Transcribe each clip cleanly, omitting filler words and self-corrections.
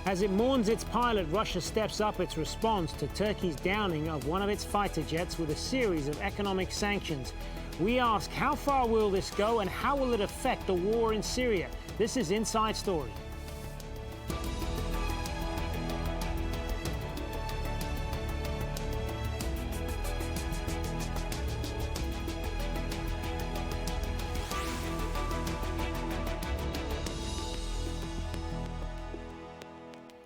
As it mourns its pilot, Russia steps up its response to Turkey's downing of one of its fighter jets with a series of economic sanctions. We ask, how far will this go and how will it affect the war in Syria? This is Inside Story.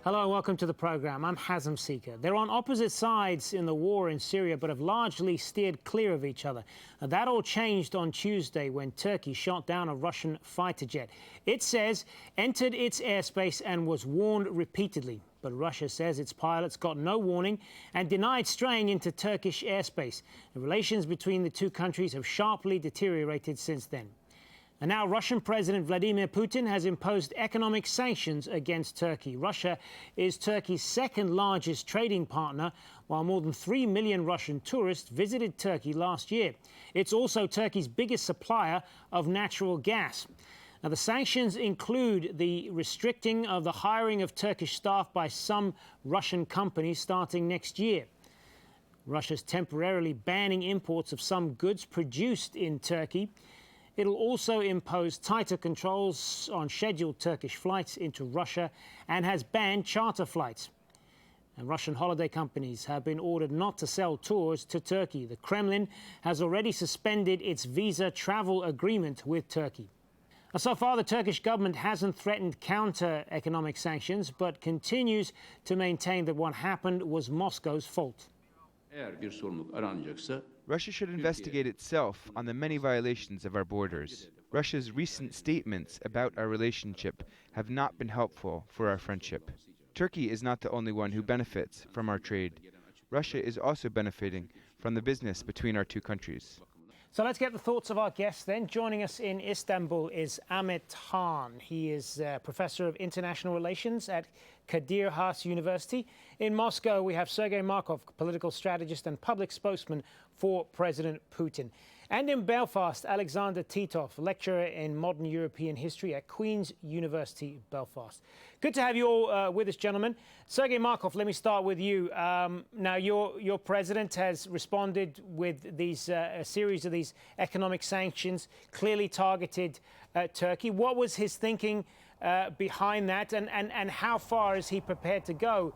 Hello and welcome to the program. I'm Hazem Seeker. They're on opposite sides in the war in Syria, but have largely steered clear of each other. And that all changed on Tuesday when Turkey shot down a Russian fighter jet. It says entered its airspace and was warned repeatedly. But Russia says its pilots got no warning and denied straying into Turkish airspace. The relations between the two countries have sharply deteriorated since then. And now Russian President Vladimir Putin has imposed economic sanctions against Turkey. Russia is Turkey's second largest trading partner, while more than 3 million Russian tourists visited Turkey last year. It's also Turkey's biggest supplier of natural gas. Now, the sanctions include the restricting of the hiring of Turkish staff by some Russian companies starting next year. Russia's temporarily banning imports of some goods produced in Turkey. It'll also impose tighter controls on scheduled Turkish flights into Russia and has banned charter flights. And Russian holiday companies have been ordered not to sell tours to Turkey. The Kremlin has already suspended its visa travel agreement with Turkey. So far, the Turkish government hasn't threatened counter-economic sanctions, but continues to maintain that what happened was Moscow's fault. Russia should investigate itself on the many violations of our borders. Russia's recent statements about our relationship have not been helpful for our friendship. Turkey is not the only one who benefits from our trade. Russia is also benefiting from the business between our two countries. So let's get the thoughts of our guests then. Joining us in Istanbul is Ahmet Han. He is Professor of International Relations at Kadir Has University. In Moscow, we have Sergei Markov, political strategist and public spokesman for President Putin. And in Belfast, Alexander Titov, lecturer in modern European history at Queen's University, Belfast. Good to have you all with us, gentlemen. Sergei Markov, let me start with you. Now, your president has responded with these a series of these economic sanctions, clearly targeted at Turkey. What was his thinking behind that, and how far is he prepared to go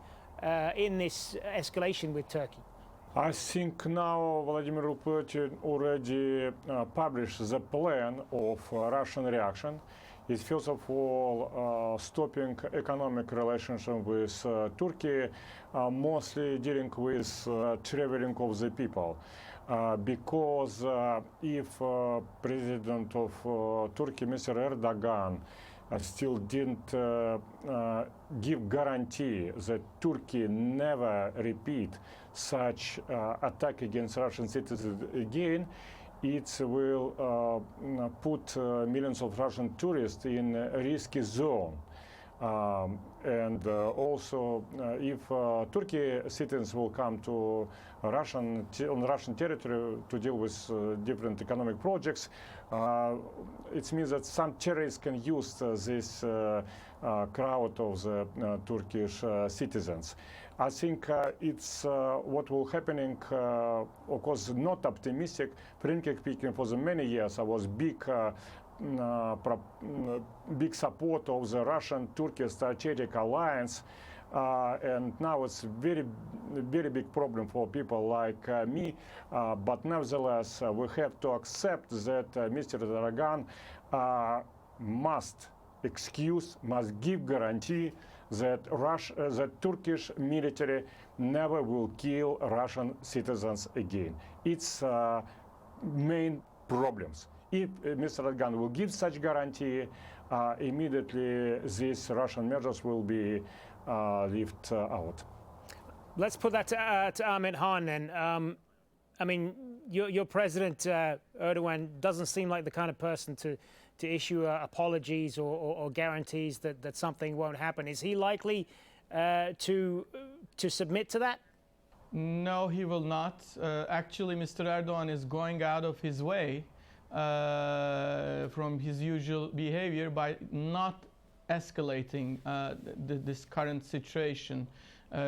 in this escalation with Turkey? I think now Vladimir Putin already published the plan of Russian reaction. It's first of all stopping economic relationship with Turkey, mostly dealing with traveling of the people. Because if President of Turkey, Mr. Erdogan, still didn't give guarantee that Turkey never repeat such attack against Russian citizens again, it will put millions of Russian tourists in a risky zone. And also, if Turkey citizens will come to on Russian territory to deal with different economic projects, it means that some terrorists can use this crowd of the Turkish citizens. I think it's what will happening, of course, not optimistic. Frankly speaking, for the many years, I was big support of the Russian-Turkey strategic alliance, and now it's very big problem for people like me. But nevertheless, we have to accept that Mr. Erdogan must give guarantee that that Turkish military never will kill Russian citizens again. It's main problems. If Mr. Erdogan will give such guarantee, immediately these Russian measures will be lifted out. Let's put that to Ahmet Han then. I mean, your president, Erdogan, doesn't seem like the kind of person to issue apologies or guarantees that something won't happen. Is he likely to submit to that? No, he will not. Actually, Mr. Erdogan is going out of his way from his usual behavior by not escalating this current situation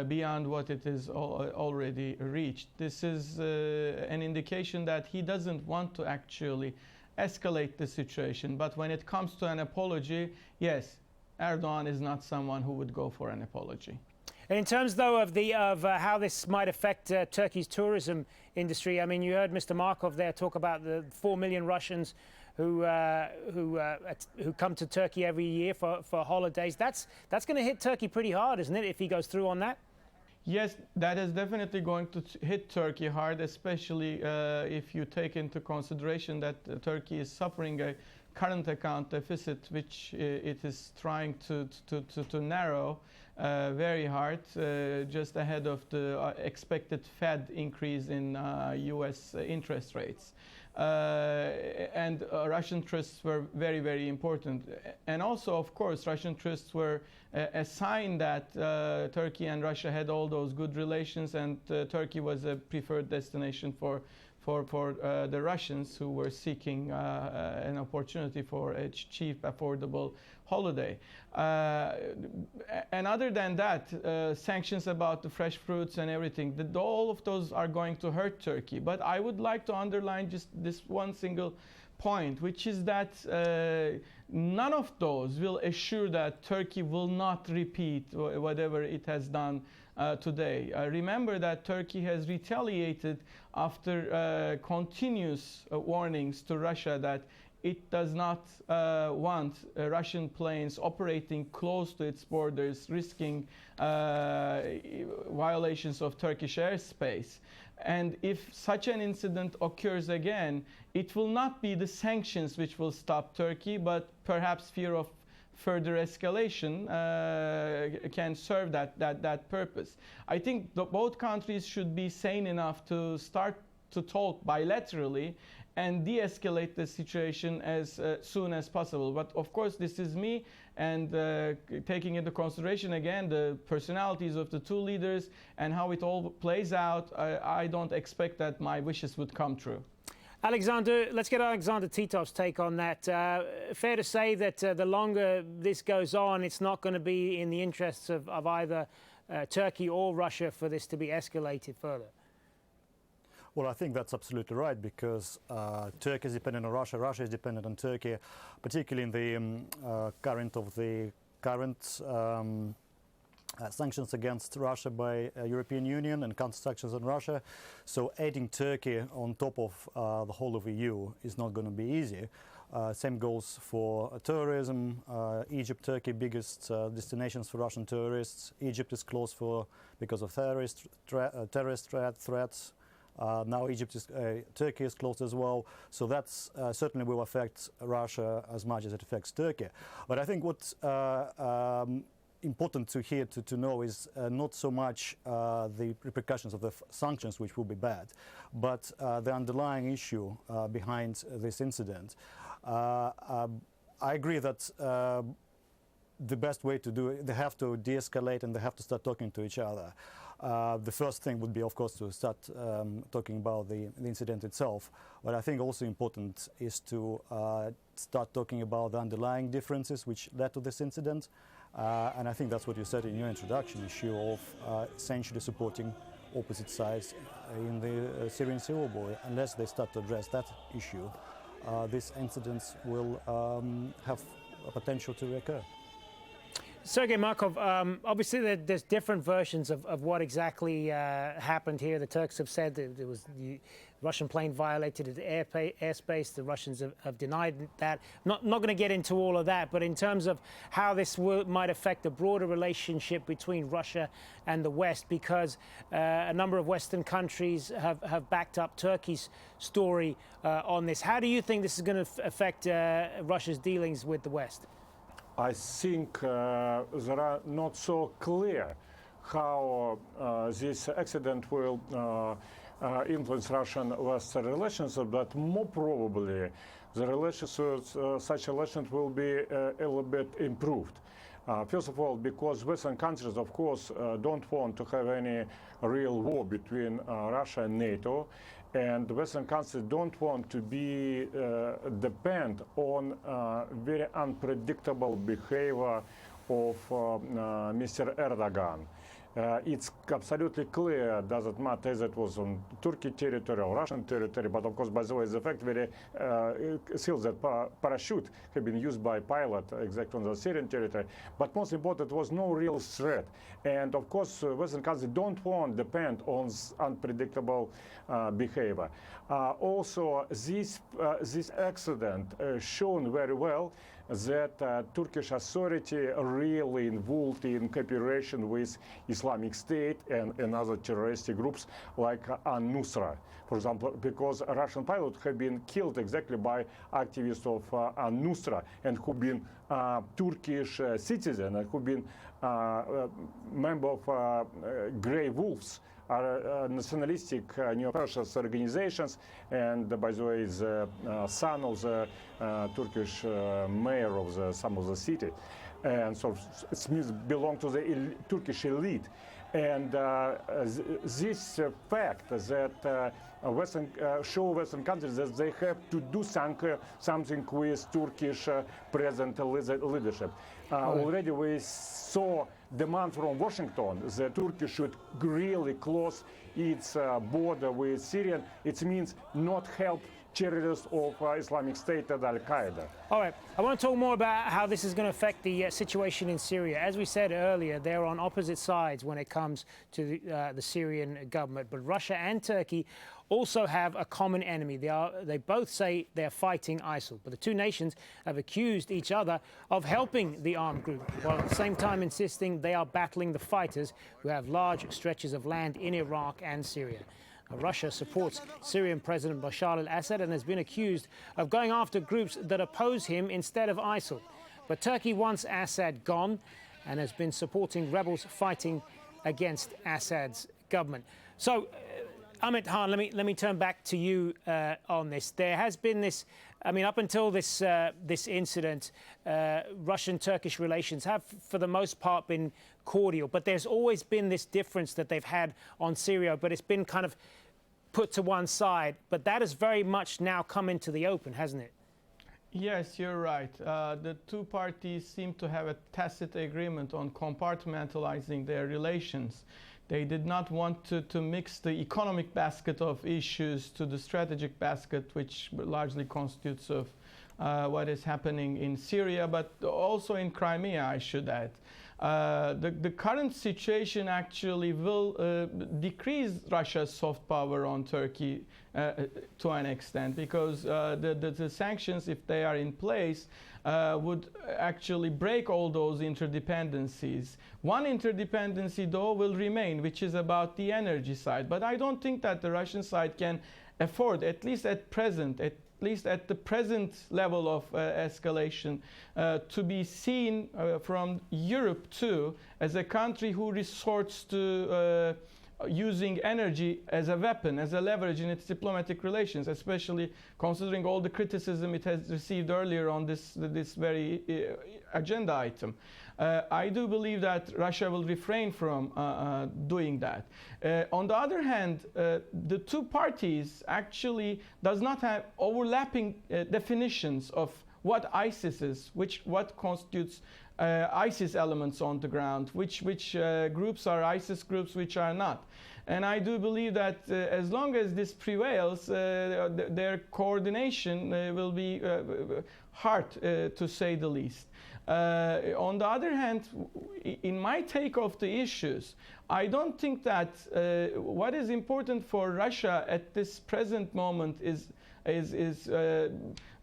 beyond what it is already reached. This is an indication that he doesn't want to actually escalate the situation. But when it comes to an apology, yes, Erdogan is not someone who would go for an apology. In terms, though, of how this might affect Turkey's tourism industry, I mean, you heard Mr. Markov there talk about the 4 million Russians who come to Turkey every year for holidays. That's going to hit Turkey pretty hard, isn't it, if he goes through on that? Yes, that is definitely going to hit Turkey hard, especially if you take into consideration that Turkey is suffering a current account deficit, which it is trying to narrow very hard, just ahead of the expected Fed increase in US interest rates. And Russian trusts were very, very important. And also, of course, Russian trusts were a sign that Turkey and Russia had all those good relations, and Turkey was a preferred destination for the Russians who were seeking an opportunity for a cheap, affordable holiday. And other than that, sanctions about the fresh fruits and everything, all of those are going to hurt Turkey. But I would like to underline just this one single point, which is that none of those will assure that Turkey will not repeat whatever it has done today. Remember that Turkey has retaliated after continuous warnings to Russia that it does not want Russian planes operating close to its borders, risking violations of Turkish airspace. And if such an incident occurs again, it will not be the sanctions which will stop Turkey, but perhaps fear of further escalation can serve that purpose. I think both countries should be sane enough to start to talk bilaterally and de-escalate the situation as soon as possible. But of course, this is me, and taking into consideration again the personalities of the two leaders and how it all plays out, I don't expect that my wishes would come true. Alexander, let's get Alexander Titov's take on that. Fair to say that the longer this goes on, it's not going to be in the interests of either Turkey or Russia for this to be escalated further? Well, I think that's absolutely right, because Turkey is dependent on Russia, Russia is dependent on Turkey, particularly in the current sanctions against Russia by European Union and counter-sanctions on Russia. So adding Turkey on top of the whole of EU is not going to be easy. Same goes for tourism. Egypt, Turkey, biggest destinations for Russian tourists. Egypt is closed because of terrorist threats. Now Turkey is closed as well, so that's certainly will affect Russia as much as it affects Turkey. But I think what's important to know is not so much the repercussions of the sanctions, which will be bad, but the underlying issue behind this incident. I agree that the best way to do it, they have to de-escalate and they have to start talking to each other. The first thing would be, of course, to start talking about the incident itself. But I think also important is to start talking about the underlying differences which led to this incident. And I think that's what you said in your introduction, issue of essentially supporting opposite sides in the Syrian civil war. Unless they start to address that issue, these incidents will have a potential to recur. Sergei Markov, obviously there's different versions of what exactly happened here. The Turks have said that it was the Russian plane violated its airspace. The Russians have denied that. Not going to get into all of that, but in terms of how this might affect the broader relationship between Russia and the West, because a number of Western countries have backed up Turkey's story on this. How do you think this is going to affect Russia's dealings with the West? I think they are not so clear how this accident will influence Russian-Western relations, but more probably the relations with such relations will be a little bit improved. First of all, because Western countries, of course, don't want to have any real war between Russia and NATO, And the Western countries don't want to be depend on very unpredictable behavior of Mr. Erdogan. It's absolutely clear, doesn't matter if it was on Turkey territory or Russian territory, but of course, by the way, the fact very still that parachute had been used by pilot exactly on the Syrian territory, but most important, it was no real threat. And of course, Western countries don't want to depend on unpredictable behavior. Also, this accident shown very well that Turkish authority really involved in cooperation with Islamic State and other terroristic groups like Al-Nusra, for example, because a Russian pilot had been killed exactly by activists of Al-Nusra and who been Turkish citizen and who been member of Grey Wolves, are nationalistic neo-fascist organizations, and by the way, the son of the Turkish mayor of some of the city, and so it means belong to the Turkish elite. And this fact that show Western countries that they have to do something with Turkish present leadership. Already we saw demand from Washington that Turkey should really close its border with Syria. It means not help terrorists of Islamic State and Al-Qaeda. All right, I want to talk more about how this is going to affect the situation in Syria. As we said earlier, they're on opposite sides when it comes to the Syrian government. But Russia and Turkey also have a common enemy. They both say they're fighting ISIL. But the two nations have accused each other of helping the armed group, while at the same time insisting they are battling the fighters who have large stretches of land in Iraq and Syria. Russia supports Syrian President Bashar al-Assad and has been accused of going after groups that oppose him instead of ISIL. But Turkey wants Assad gone and has been supporting rebels fighting against Assad's government. So, Amit Khan, let me turn back to you on this. There has been this, I mean, up until this incident, Russian-Turkish relations have, for the most part, been cordial. But there's always been this difference that they've had on Syria, but it's been kind of put to one side. But that has very much now come into the open, hasn't it? Yes, you're right. The two parties seem to have a tacit agreement on compartmentalizing their relations. They did not want to mix the economic basket of issues to the strategic basket, which largely constitutes of what is happening in Syria, but also in Crimea, I should add. The current situation actually will decrease Russia's soft power on Turkey to an extent, because the sanctions, if they are in place, would actually break all those interdependencies. One interdependency, though, will remain, which is about the energy side. But I don't think that the Russian side can afford, at least at the present level of escalation, to be seen from Europe too as a country who resorts to using energy as a weapon, as a leverage in its diplomatic relations, especially considering all the criticism it has received earlier on this very agenda item. I do believe that Russia will refrain from doing that. On the other hand, the two parties actually does not have overlapping definitions of what ISIS is, what constitutes ISIS elements on the ground, which groups are ISIS groups, which are not. And I do believe that as long as this prevails, their coordination will be hard, to say the least. On the other hand, in my take of the issues, I don't think that what is important for Russia at this present moment is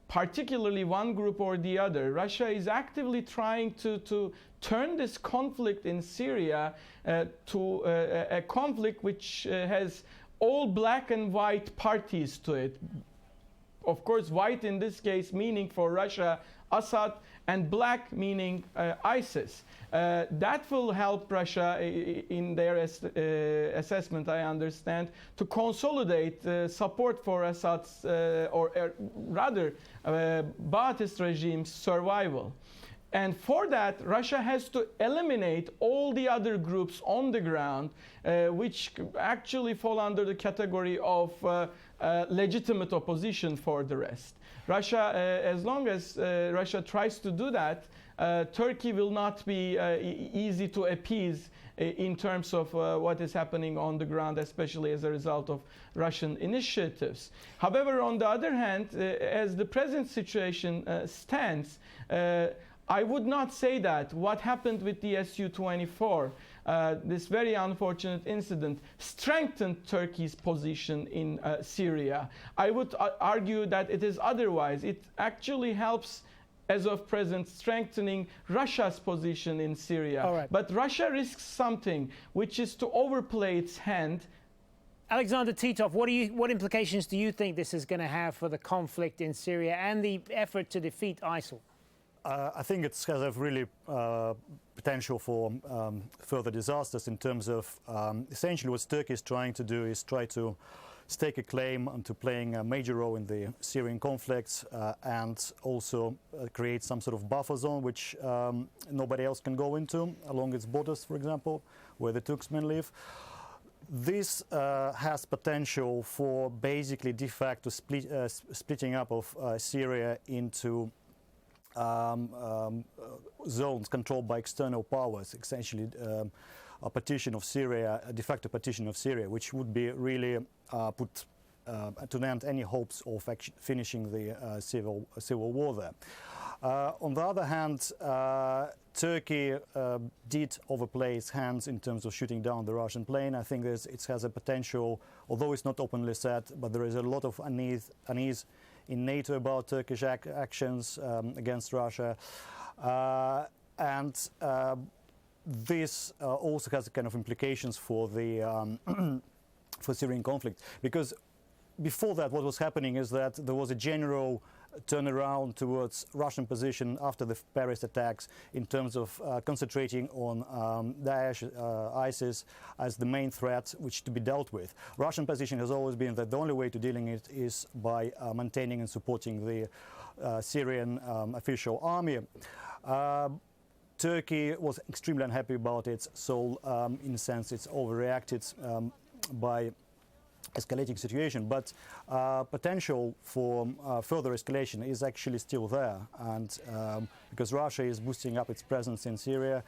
particularly one group or the other. Russia is actively trying to turn this conflict in Syria to a conflict which has all black and white parties to it. Of course, white in this case meaning for Russia Assad, and black meaning ISIS. That will help Russia in their assessment, I understand, to consolidate support for Assad's, or rather Ba'athist regime's survival. And for that, Russia has to eliminate all the other groups on the ground, which actually fall under the category of legitimate opposition for the rest. Russia, as long as Russia tries to do that, Turkey will not be easy to appease in terms of what is happening on the ground, especially as a result of Russian initiatives. However, on the other hand, as the present situation stands, I would not say that what happened with the Su-24, this very unfortunate incident, strengthened Turkey's position in Syria. I would argue that it is otherwise. It actually helps, as of present, strengthening Russia's position in Syria. All right. But Russia risks something, which is to overplay its hand. Alexander Titov, what implications do you think this is going to have for the conflict in Syria and the effort to defeat ISIL? I think it has a really potential for further disasters in terms of essentially what Turkey is trying to do is try to stake a claim onto playing a major role in the Syrian conflict and also create some sort of buffer zone which nobody else can go into along its borders, for example, where the Turksmen live. This has potential for basically de facto splitting up of Syria into zones controlled by external powers, essentially a partition of Syria, a de facto partition of Syria, which would be really put to an end any hopes of finishing the civil war there. On the other hand, Turkey did overplay its hands in terms of shooting down the Russian plane. I think it has a potential, although it's not openly said, but there is a lot of unease in NATO about Turkish actions against Russia. And this also has kind of implications for the for Syrian conflict, because before that what was happening is that there was a general turnaround towards Russian position after the Paris attacks in terms of concentrating on Daesh, ISIS as the main threat which to be dealt with. Russian position has always been that the only way to dealing it is by maintaining and supporting the Syrian official army. Turkey was extremely unhappy about it, so in a sense it's overreacted by escalating situation, but potential for further escalation is actually still there, and because Russia is boosting up its presence in Syria,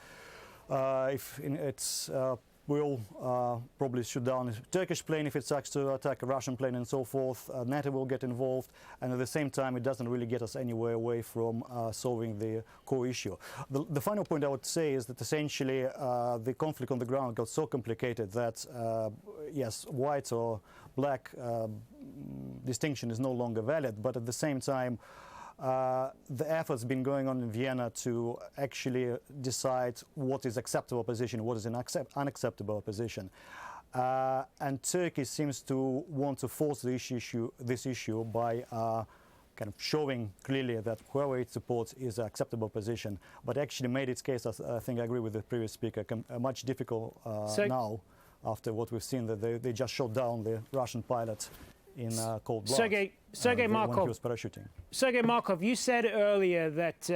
it will probably shoot down a Turkish plane if it starts to attack a Russian plane and so forth. NATO will get involved, and at the same time it doesn't really get us anywhere away from solving the core issue. The final point I would say is that essentially the conflict on the ground got so complicated that yes, white or black distinction is no longer valid, but at the same time the effort's been going on in Vienna to actually decide what is acceptable position, what is an unacceptable position. And Turkey seems to want to force this issue by kind of showing clearly that whoever it supports is an acceptable position, but actually made its case, I think I agree with the previous speaker, much difficult now after what we've seen, that they just shot down the Russian pilot in cold blood. Sergei Markov, when he was parachuting. Sergei Markov, you said earlier that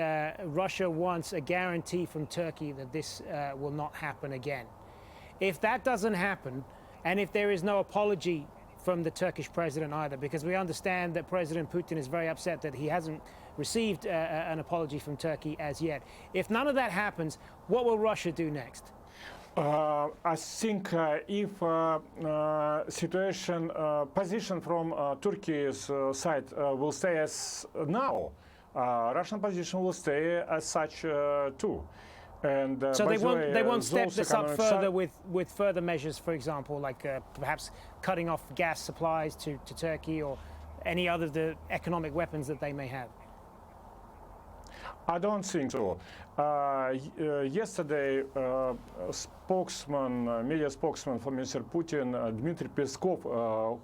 Russia wants a guarantee from Turkey that this will not happen again. If that doesn't happen, and if there is no apology from the Turkish president either, because we understand that President Putin is very upset that he hasn't received an apology from Turkey as yet. If none of that happens, what will Russia do next? I think if position from Turkey's side will stay as now, Russian position will stay as such too. And so they won't step this up further with further measures, for example, like perhaps cutting off gas supplies to Turkey or any other economic weapons that they may have. I don't think so. Yesterday, media spokesman for Mr. Putin, Dmitry Peskov,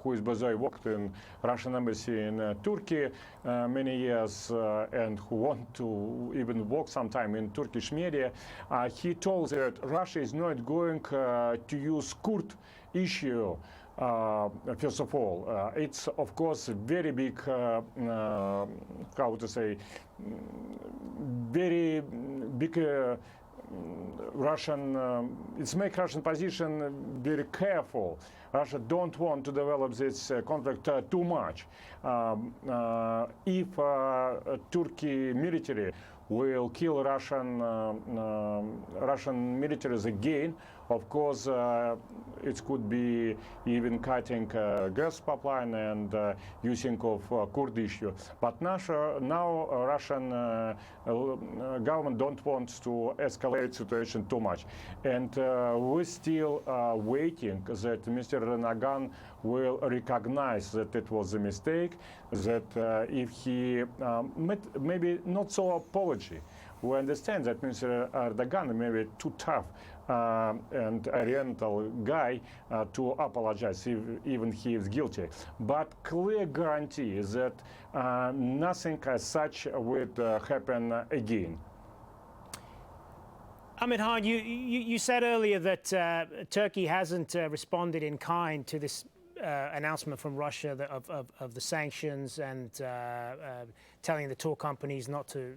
who is by the way worked in Russian embassy in Turkey many years and who want to even work sometime in Turkish media, he told that Russia is not going to use Kurd issue. First of all, it's of course a very big, how to say, very big it's make Russian position very careful. Russia don't want to develop this conflict too much. If Turkey military will kill Russian militaries again, of course, it could be even cutting gas pipeline and using of Kurd issue. But now Russian government don't want to escalate situation too much, and we're still waiting that Mr. Erdogan will recognize that it was a mistake, that if he maybe not so apology. We understand that Mr. Erdogan may be too tough and oriental guy to apologize, even he is guilty. But clear guarantee is that nothing as such would happen again. Amit Khan, you said earlier that Turkey hasn't responded in kind to this announcement from Russia of the sanctions and telling the tour companies not to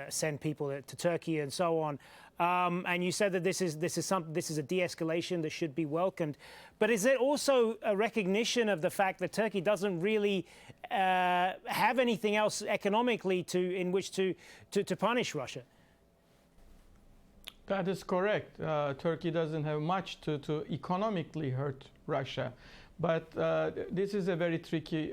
send people to Turkey and so on. And you said that this is a de-escalation that should be welcomed. But is it also a recognition of the fact that Turkey doesn't really have anything else economically in which to punish Russia? That is correct. Turkey doesn't have much to economically hurt Russia. But this is a very tricky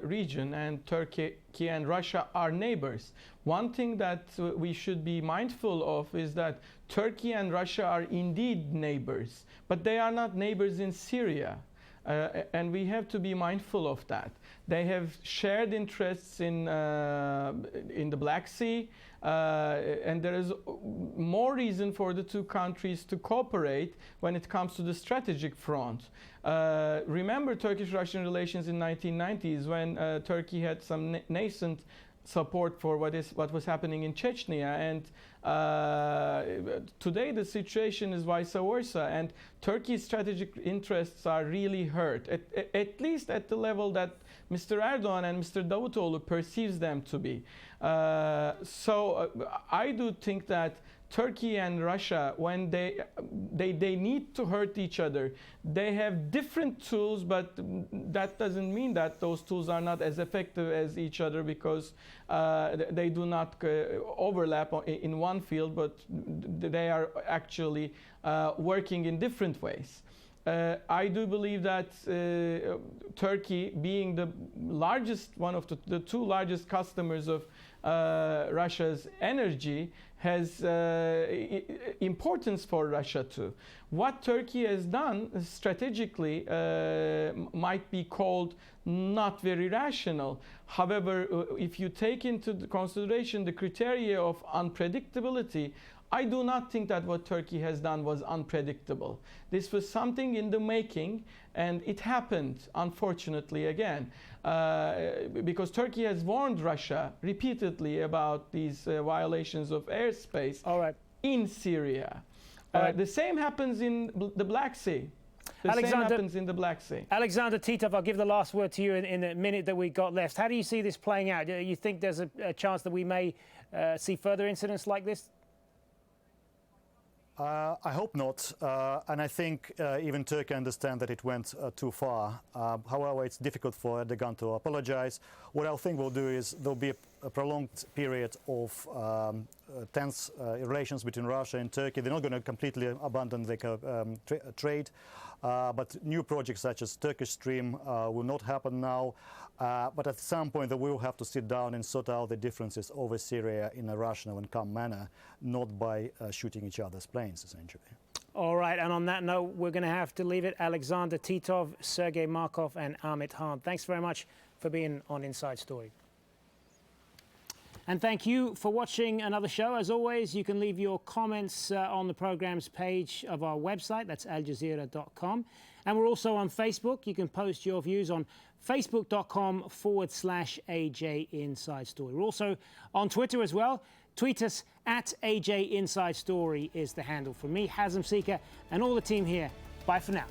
region, and Turkey and Russia are neighbors. One thing that we should be mindful of is that Turkey and Russia are indeed neighbors, but they are not neighbors in Syria. And we have to be mindful of that. They have shared interests in the Black Sea, and there is more reason for the two countries to cooperate when it comes to the strategic front. Remember Turkish-Russian relations in 1990s when Turkey had some nascent support for what was happening in Chechnya, and today the situation is vice versa, and Turkey's strategic interests are really hurt, at least at the level that Mr. Erdogan and Mr. Davutoğlu perceives them to be. So I do think that Turkey and Russia, when they need to hurt each other, they have different tools, but that doesn't mean that those tools are not as effective as each other, because they do not overlap in one field, but they are actually working in different ways. I do believe that Turkey, being the largest, one of the two largest customers of Russia's energy, has importance for Russia too. What Turkey has done strategically might be called not very rational. However, if you take into consideration the criteria of unpredictability, I do not think that what Turkey has done was unpredictable. This was something in the making, and it happened, unfortunately, again. Because Turkey has warned Russia repeatedly about these violations of airspace in Syria. The same happens in the Black Sea. Same happens in the Black Sea. Alexander Titov, I'll give the last word to you in the minute that we've got left. How do you see this playing out? You think there's a chance that we may see further incidents like this? I hope not, and I think even Turkey understands that it went too far. However, it's difficult for Erdogan to apologize. What I think we'll do is there'll be a prolonged period of tense relations between Russia and Turkey. They're not going to completely abandon the trade, but new projects such as Turkish Stream will not happen now. But at some point they will have to sit down and sort out the differences over Syria in a rational and calm manner, not by shooting each other's planes, essentially. All right, and on that note, we're going to have to leave it. Alexander Titov, Sergei Markov, and Amit Khan, thanks very much for being on Inside Story. And thank you for watching another show. As always, you can leave your comments on the program's page of our website. That's aljazeera.com. And we're also on Facebook. You can post your views on facebook.com/AJ Inside Story. We're also on Twitter as well. Tweet us at AJ Inside Story is the handle. From me, Hazem Sika, and all the team here. Bye for now.